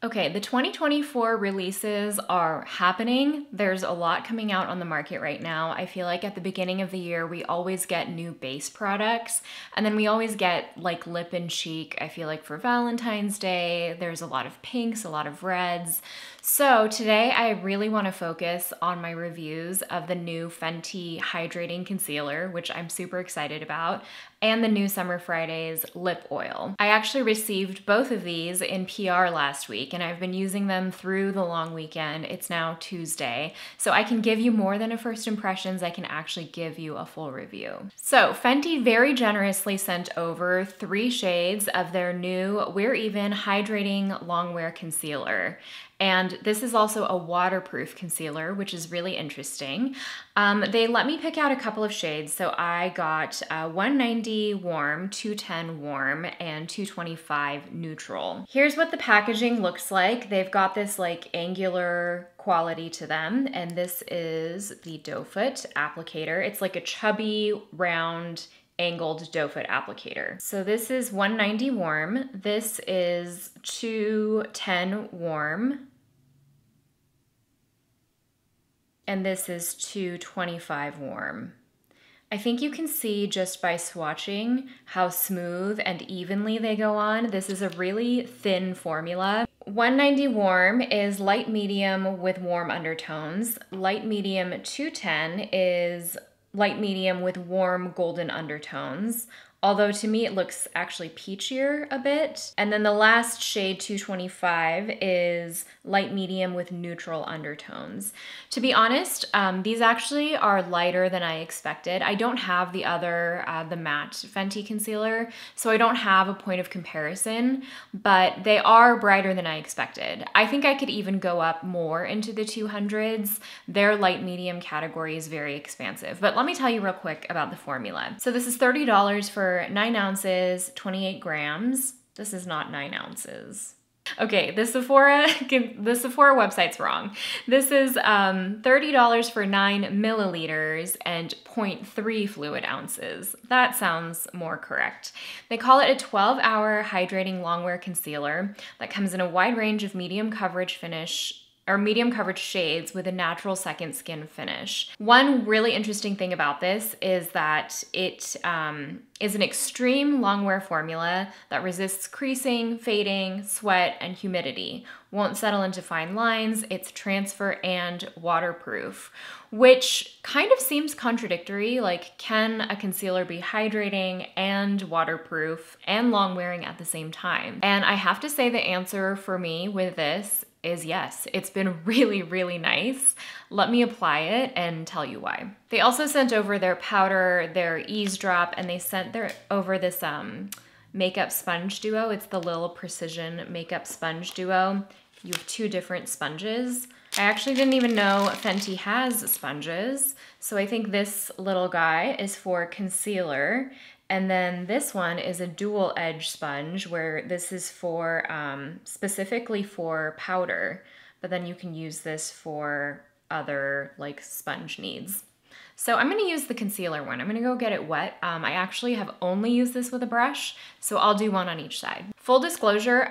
Okay, the 2024 releases are happening. There's a lot coming out on the market right now. I feel like at the beginning of the year, we always get new base products, and then we always get like lip and cheek. I feel like for Valentine's Day, there's a lot of pinks, a lot of reds. So today I really want to focus on my reviews of the new Fenty Hydrating Concealer, which I'm super excited about, and the new Summer Fridays lip oil. I actually received both of these in PR last week, and I've been using them through the long weekend. It's now Tuesday, so I can give you more than a first impressions. I can actually give you a full review. So Fenty very generously sent over 3 shades of their new We're Even Hydrating Longwear Concealer. And this is also a waterproof concealer, which is really interesting. They let me pick out a couple of shades. So I got 190 warm, 210 warm, and 225 neutral. Here's what the packaging looks like. They've got this like angular quality to them. And this is the doe foot applicator. It's like a chubby, round, angled doe foot applicator. So this is 190 warm. This is 210 warm. And this is 225 warm. I think you can see just by swatching how smooth and evenly they go on. This is a really thin formula. 190 warm is light medium with warm undertones. Light medium 210 is light medium with warm golden undertones. Although to me it looks actually peachier a bit. And then the last shade, 225, is light medium with neutral undertones. To be honest, these actually are lighter than I expected. I don't have the other, the matte Fenty concealer, so I don't have a point of comparison, but they are brighter than I expected. I think I could even go up more into the 200s. Their light medium category is very expansive. But let me tell you real quick about the formula. So this is $30 for 9 ounces, 28 grams. This is not 9 ounces. Okay, the Sephora website's wrong. This is $30 for 9 milliliters and 0.3 fluid ounces. That sounds more correct. They call it a 12-hour hydrating longwear concealer that comes in a wide range of medium coverage shades with a natural second skin finish. One really interesting thing about this is that it is an extreme longwear formula that resists creasing, fading, sweat, and humidity. Won't settle into fine lines. It's transfer and waterproof, which kind of seems contradictory. Like, can a concealer be hydrating and waterproof and long wearing at the same time? And I have to say the answer for me with this is yes. It's been really, really nice. Let me apply it and tell you why. They also sent over their powder, their eavesdrop, and they sent over this makeup sponge duo. It's the Lil Precision Makeup Sponge Duo. You have 2 different sponges. I actually didn't even know Fenty has sponges. So I think this little guy is for concealer. And then this one is a dual edge sponge where this is for specifically for powder, but then you can use this for other like sponge needs. So I'm gonna use the concealer one. I'm gonna go get it wet. I actually have only used this with a brush, so I'll do one on each side. Full disclosure,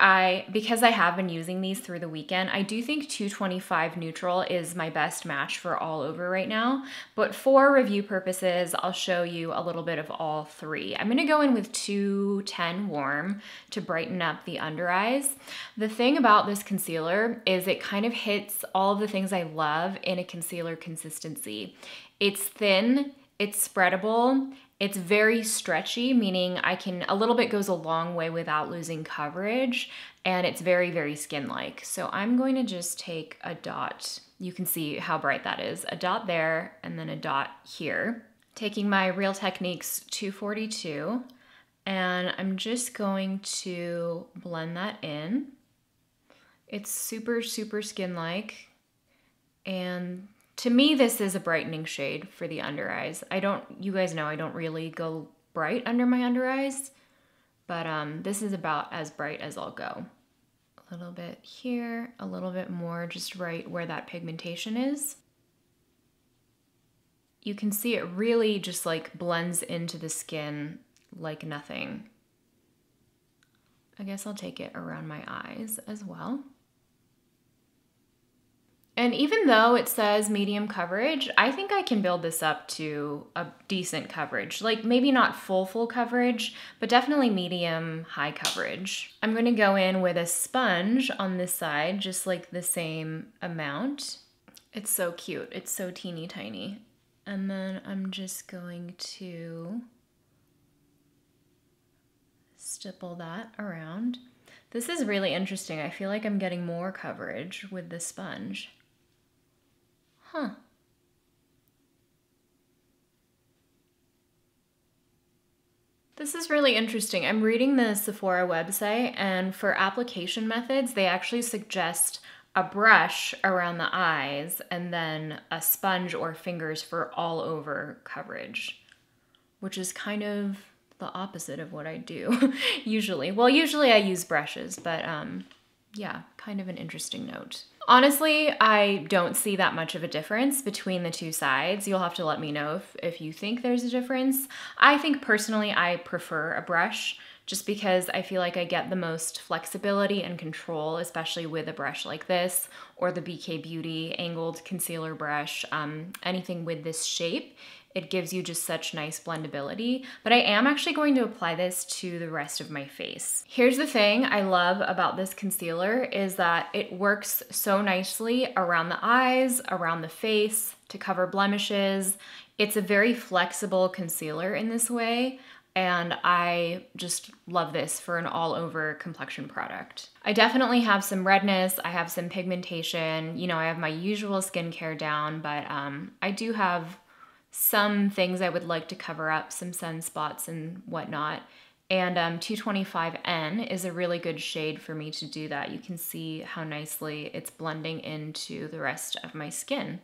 because I have been using these through the weekend, I do think 225 neutral is my best match for all over right now, but for review purposes, I'll show you a little bit of all 3. I'm gonna go in with 210 warm to brighten up the under eyes. The thing about this concealer is it kind of hits all of the things I love in a concealer consistency. It's thin, it's spreadable, it's very stretchy, meaning a little bit goes a long way without losing coverage, and it's very, very skin-like. So I'm going to just take a dot. You can see how bright that is. A dot there, and then a dot here. Taking my Real Techniques 242, and I'm just going to blend that in. It's super, super skin-like, and to me, this is a brightening shade for the under eyes. You guys know I don't really go bright under my under eyes, but this is about as bright as I'll go. A little bit here, a little bit more just right where that pigmentation is. You can see it really just like blends into the skin like nothing. I guess I'll take it around my eyes as well. And even though it says medium coverage, I think I can build this up to a decent coverage. Like maybe not full coverage, but definitely medium high coverage. I'm gonna go in with a sponge on this side, just like the same amount. It's so cute, it's so teeny tiny. And then I'm just going to stipple that around. This is really interesting. I feel like I'm getting more coverage with the sponge. Huh. This is really interesting. I'm reading the Sephora website, and for application methods, they actually suggest a brush around the eyes and then a sponge or fingers for all over coverage, which is kind of the opposite of what I do usually. Well, usually I use brushes, but yeah, kind of an interesting note. Honestly, I don't see that much of a difference between the two sides. You'll have to let me know if you think there's a difference. I think personally I prefer a brush just because I feel like I get the most flexibility and control, especially with a brush like this or the BK Beauty angled concealer brush, anything with this shape. It gives you just such nice blendability, but I am actually going to apply this to the rest of my face. Here's the thing I love about this concealer is that it works so nicely around the eyes, around the face, to cover blemishes. It's a very flexible concealer in this way, and I just love this for an all-over complexion product. I definitely have some redness, I have some pigmentation, you know, I have my usual skincare down, but I do have some things I would like to cover up, some sunspots and whatnot. And 225N is a really good shade for me to do that. You can see how nicely it's blending into the rest of my skin.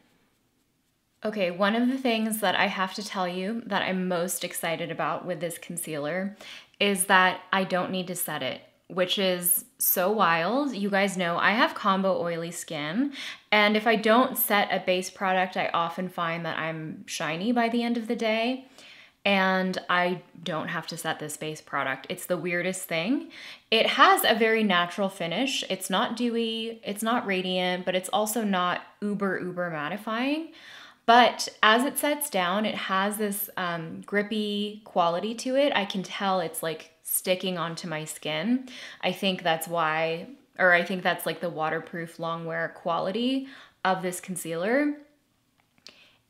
Okay, one of the things that I have to tell you that I'm most excited about with this concealer is that I don't need to set it, which is so wild. You guys know I have combo oily skin, and if I don't set a base product, I often find that I'm shiny by the end of the day, and I don't have to set this base product. It's the weirdest thing. It has a very natural finish. It's not dewy, it's not radiant, but it's also not uber mattifying. But as it sets down, it has this grippy quality to it. I can tell it's like sticking onto my skin. I think that's why, or I think that's like the waterproof long wear quality of this concealer.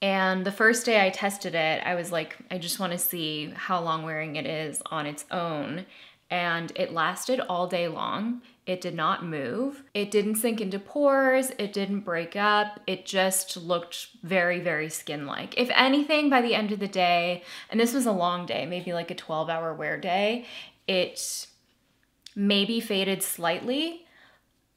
And the first day I tested it, I was like, I just want to see how long wearing it is on its own. And it lasted all day long. It did not move. It didn't sink into pores. It didn't break up. It just looked very skin-like. If anything, by the end of the day, and this was a long day, maybe like a 12-hour wear day, it maybe faded slightly,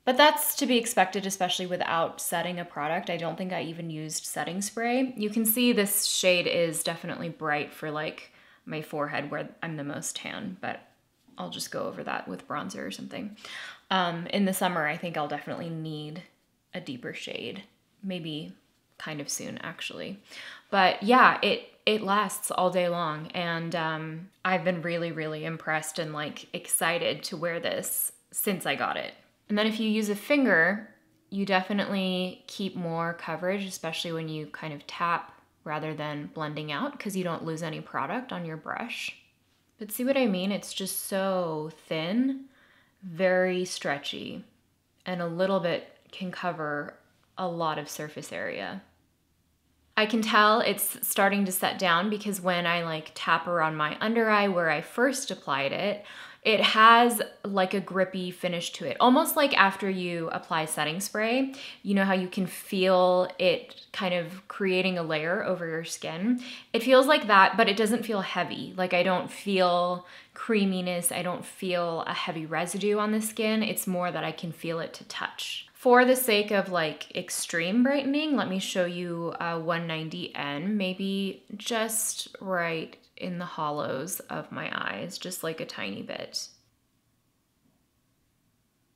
but that's to be expected, especially without setting a product. I don't think I even used setting spray. You can see this shade is definitely bright for like my forehead where I'm the most tan, but I'll just go over that with bronzer or something. In the summer, I think I'll definitely need a deeper shade, maybe kind of soon actually. But yeah, it lasts all day long, and I've been really impressed and like excited to wear this since I got it. And then if you use a finger, you definitely keep more coverage, especially when you kind of tap rather than blending out, because you don't lose any product on your brush. But see what I mean? It's just so thin, very stretchy, and a little bit can cover a lot of surface area. I can tell it's starting to set down because when I like tap around my under eye where I first applied it, it has like a grippy finish to it. Almost like after you apply setting spray, you know how you can feel it kind of creating a layer over your skin? It feels like that, but it doesn't feel heavy. Like I don't feel creaminess, I don't feel a heavy residue on the skin. It's more that I can feel it to touch. For the sake of like extreme brightening, let me show you 190N, maybe just right in the hollows of my eyes, just like a tiny bit.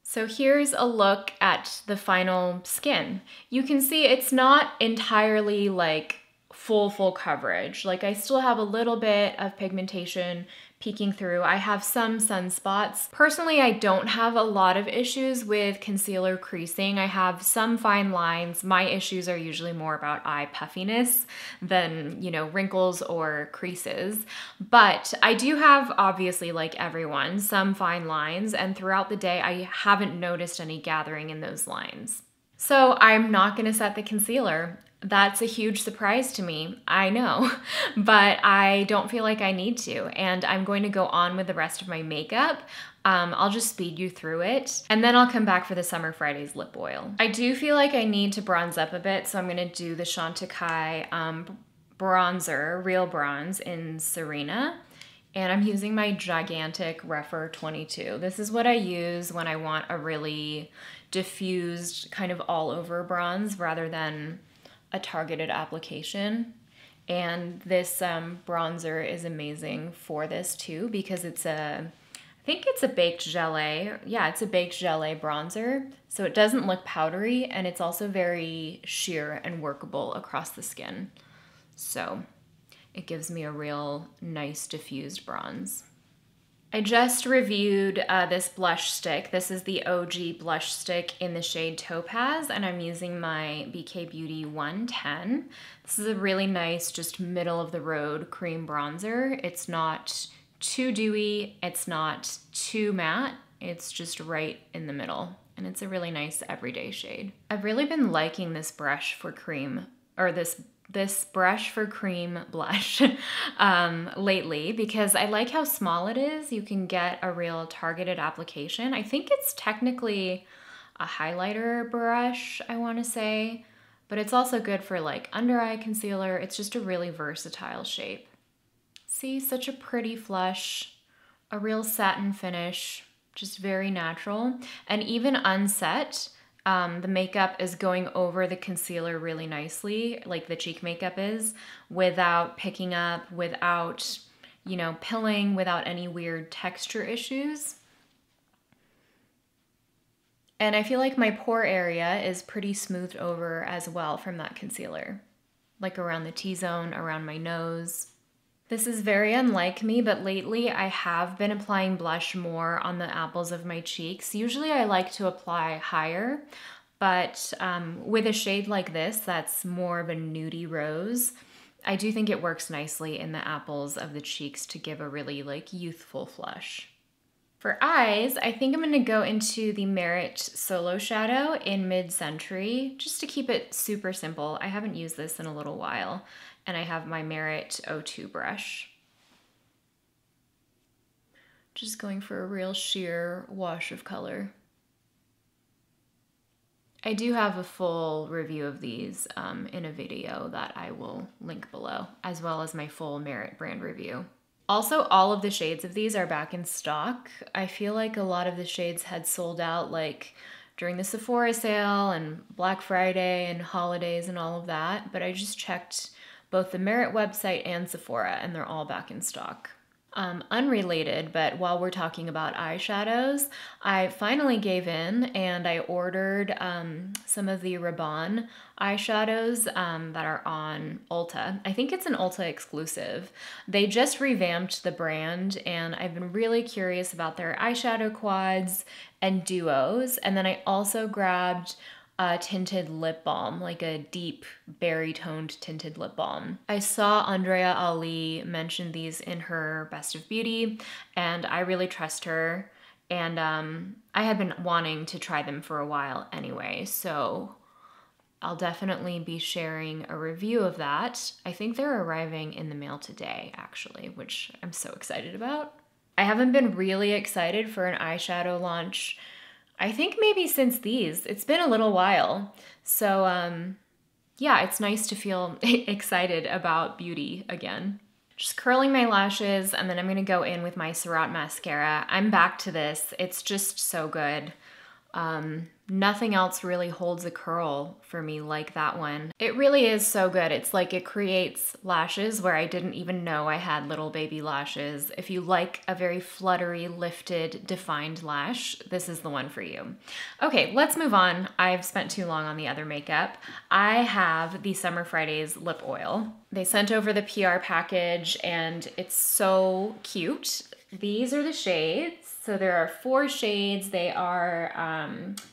So here's a look at the final skin. You can see it's not entirely like full coverage. Like I still have a little bit of pigmentation peeking through. I have some sunspots. Personally, I don't have a lot of issues with concealer creasing. I have some fine lines. My issues are usually more about eye puffiness than, you know, wrinkles or creases. But I do have, obviously, like everyone, some fine lines, and throughout the day, I haven't noticed any gathering in those lines. So I'm not gonna set the concealer. That's a huge surprise to me, I know, but I don't feel like I need to, and I'm going to go on with the rest of my makeup. I'll just speed you through it, and then I'll come back for the Summer Fridays lip oil. I do feel like I need to bronze up a bit, so I'm gonna do the Chantecaille bronzer, Real Bronze in Serena. And I'm using my gigantic Refer 22. This is what I use when I want a really diffused kind of all over bronze rather than a targeted application. And this bronzer is amazing for this too because it's I think it's a baked gelée. Yeah, it's a baked gelée bronzer. So it doesn't look powdery and it's also very sheer and workable across the skin. So it gives me a real nice diffused bronze. I just reviewed this blush stick. This is the OG blush stick in the shade Topaz, and I'm using my BK Beauty 110. This is a really nice, just middle of the road cream bronzer. It's not too dewy, it's not too matte, it's just right in the middle, and it's a really nice everyday shade. I've really been liking this brush for cream, or this brush for cream blush lately because I like how small it is. You can get a real targeted application. I think it's technically a highlighter brush, I want to say, but it's also good for like under eye concealer. It's just a really versatile shape. See, such a pretty flush, a real satin finish, just very natural. And even unset, the makeup is going over the concealer really nicely, like the cheek makeup is, without picking up, without, you know, pilling, without any weird texture issues. And I feel like my pore area is pretty smoothed over as well from that concealer, like around the T-zone, around my nose. This is very unlike me, but lately I have been applying blush more on the apples of my cheeks. Usually I like to apply higher, but with a shade like this that's more of a nudie rose, I do think it works nicely in the apples of the cheeks to give a really like youthful flush. For eyes, I think I'm gonna go into the Merit Solo Shadow in Mid-Century, just to keep it super simple. I haven't used this in a little while. And I have my Merit O2 brush. Just going for a real sheer wash of color. I do have a full review of these in a video that I will link below, as well as my full Merit brand review. Also, all of the shades of these are back in stock. I feel like a lot of the shades had sold out like during the Sephora sale and Black Friday and holidays and all of that, but I just checked both the Merit website and Sephora, and they're all back in stock. Unrelated, but while we're talking about eyeshadows, I finally gave in and I ordered some of the Rabanne eyeshadows that are on Ulta. I think it's an Ulta exclusive. They just revamped the brand and I've been really curious about their eyeshadow quads and duos. And then I also grabbed a tinted lip balm, like a deep berry toned tinted lip balm. I saw Andrea Ali mention these in her Best of Beauty and I really trust her, and I had been wanting to try them for a while anyway, so I'll definitely be sharing a review of that. I think they're arriving in the mail today actually, which I'm so excited about. I haven't been really excited for an eyeshadow launch I think maybe since these. It's been a little while. So yeah, it's nice to feel excited about beauty again. Just curling my lashes, and then I'm gonna go in with my Surratt mascara. I'm back to this. It's just so good. Nothing else really holds a curl for me like that one. It really is so good. It's like it creates lashes where I didn't even know I had little baby lashes. If you like a very fluttery, lifted, defined lash, this is the one for you. Okay, let's move on. I've spent too long on the other makeup. I have the Summer Fridays lip oil. They sent over the PR package and it's so cute. These are the shades. So there are 4 shades. They are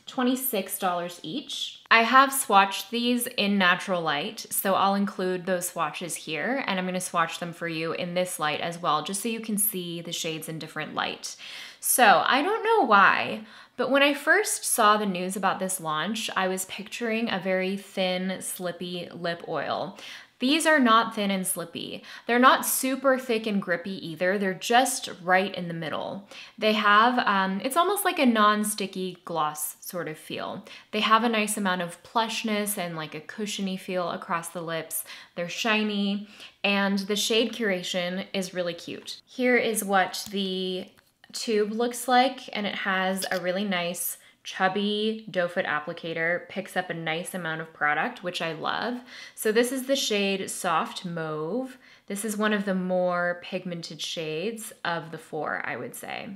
$26 each. I have swatched these in natural light, so I'll include those swatches here, and I'm gonna swatch them for you in this light as well, just so you can see the shades in different light. So I don't know why, but when I first saw the news about this launch, I was picturing a very thin, slippy lip oil. These are not thin and slippy. They're not super thick and grippy either. They're just right in the middle. They have, it's almost like a non-sticky gloss sort of feel. They have a nice amount of plushness and like a cushiony feel across the lips. They're shiny, and the shade curation is really cute. Here is what the tube looks like, and it has a really nice chubby doe foot applicator, picks up a nice amount of product, which I love. So this is the shade Soft Mauve. This is one of the more pigmented shades of the 4, I would say.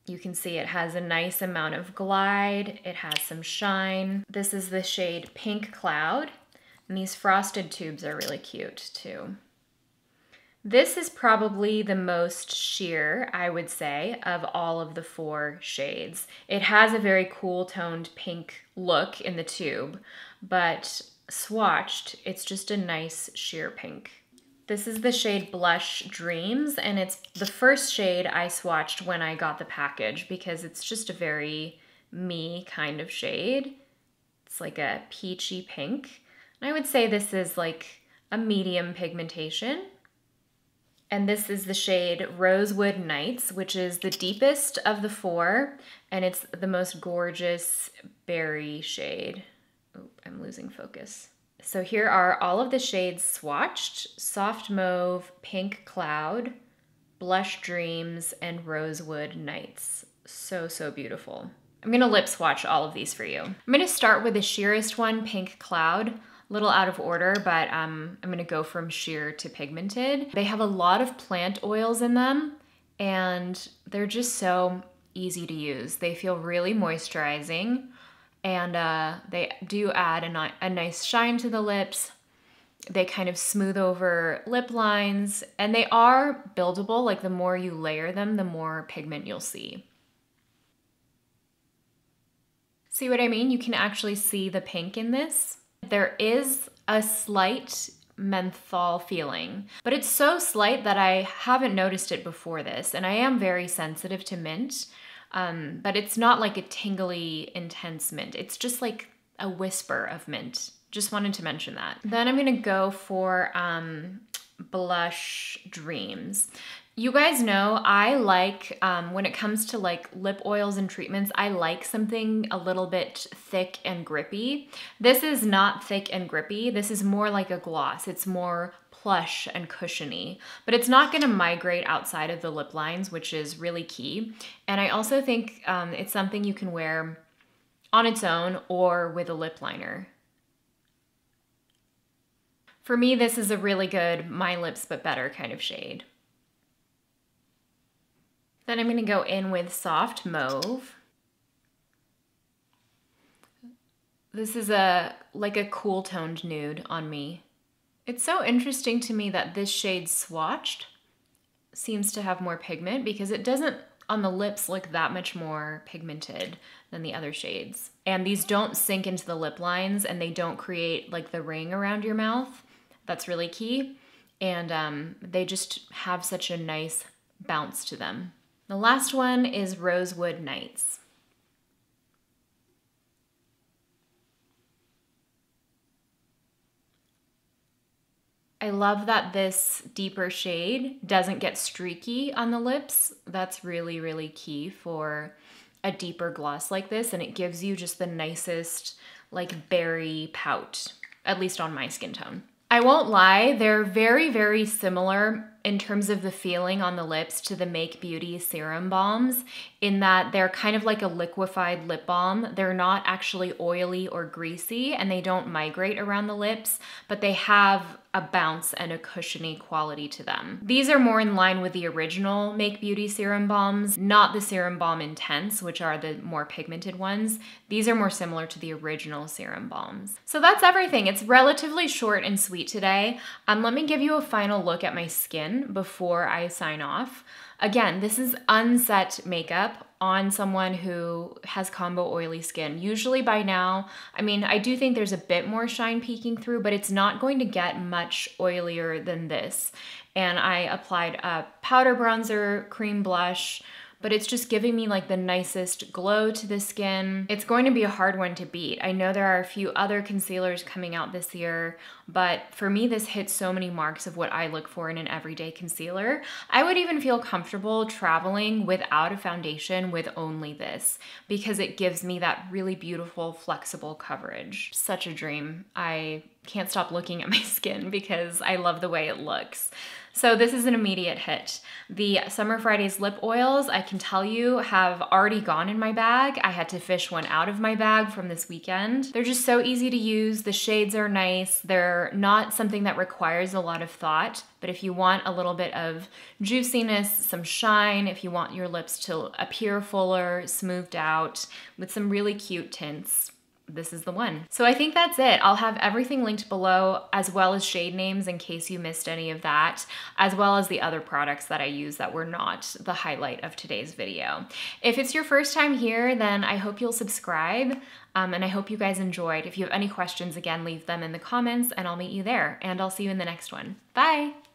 You can see it has a nice amount of glide. It has some shine. This is the shade Pink Cloud, and these frosted tubes are really cute too. This is probably the most sheer, I would say, of all of the 4 shades. It has a very cool toned pink look in the tube, but swatched, it's just a nice sheer pink. This is the shade Blush Dreams, and it's the first shade I swatched when I got the package because it's just a very me kind of shade. It's like a peachy pink. And I would say this is like a medium pigmentation. And this is the shade Rosewood Nights, which is the deepest of the 4, and it's the most gorgeous berry shade. Oh, I'm losing focus. So here are all of the shades swatched: Soft Mauve, Pink Cloud, Blush Dreams, and Rosewood Nights. So, so beautiful. I'm gonna lip swatch all of these for you. I'm gonna start with the sheerest one, Pink Cloud. Little out of order, but I'm gonna go from sheer to pigmented. They have a lot of plant oils in them, and they're just so easy to use. They feel really moisturizing, and they do add a nice shine to the lips. They kind of smooth over lip lines, and they are buildable. Like the more you layer them, the more pigment you'll see. See what I mean? You can actually see the pink in this. There is a slight menthol feeling, but it's so slight that I haven't noticed it before this, and I am very sensitive to mint, but it's not like a tingly, intense mint. It's just like a whisper of mint. Just wanted to mention that. Then I'm gonna go for Blush Dreams. You guys know I like, when it comes to like lip oils and treatments, I like something a little bit thick and grippy. This is not thick and grippy. This is more like a gloss. It's more plush and cushiony, but it's not gonna migrate outside of the lip lines, which is really key. And I also think it's something you can wear on its own or with a lip liner. For me, this is a really good My Lips But Better kind of shade. Then I'm gonna go in with Soft Mauve. This is like a cool toned nude on me. It's so interesting to me that this shade swatched seems to have more pigment because it doesn't on the lips look that much more pigmented than the other shades. And these don't sink into the lip lines, and they don't create like the ring around your mouth. That's really key. And they just have such a nice bounce to them. The last one is Rosewood Nights. I love that this deeper shade doesn't get streaky on the lips. That's really, really key for a deeper gloss like this, and it gives you just the nicest like berry pout, at least on my skin tone. I won't lie, they're very, very similar in terms of the feeling on the lips to the Make Beauty serum balms, in that they're kind of like a liquefied lip balm. They're not actually oily or greasy, and they don't migrate around the lips, but they have a bounce and a cushiony quality to them. These are more in line with the original Make Beauty serum balms, not the Serum Balm Intense, which are the more pigmented ones. These are more similar to the original serum balms. So that's everything. It's relatively short and sweet today. Let me give you a final look at my skin before I sign off. Again, this is unset makeup on someone who has combo oily skin. Usually by now, I mean, I do think there's a bit more shine peeking through, but it's not going to get much oilier than this. And I applied a powder bronzer, cream blush, but it's just giving me like the nicest glow to the skin. It's going to be a hard one to beat. I know there are a few other concealers coming out this year, but for me, this hits so many marks of what I look for in an everyday concealer. I would even feel comfortable traveling without a foundation with only this, because it gives me that really beautiful, flexible coverage. Such a dream. I can't stop looking at my skin because I love the way it looks. So this is an immediate hit. The Summer Fridays lip oils, I can tell you, have already gone in my bag. I had to fish one out of my bag from this weekend. They're just so easy to use. The shades are nice. They're not something that requires a lot of thought, but if you want a little bit of juiciness, some shine, if you want your lips to appear fuller, smoothed out, with some really cute tints, this is the one. So I think that's it. I'll have everything linked below, as well as shade names in case you missed any of that, as well as the other products that I use that were not the highlight of today's video. If it's your first time here, then I hope you'll subscribe, and I hope you guys enjoyed. If you have any questions, again, leave them in the comments and I'll meet you there, and I'll see you in the next one. Bye!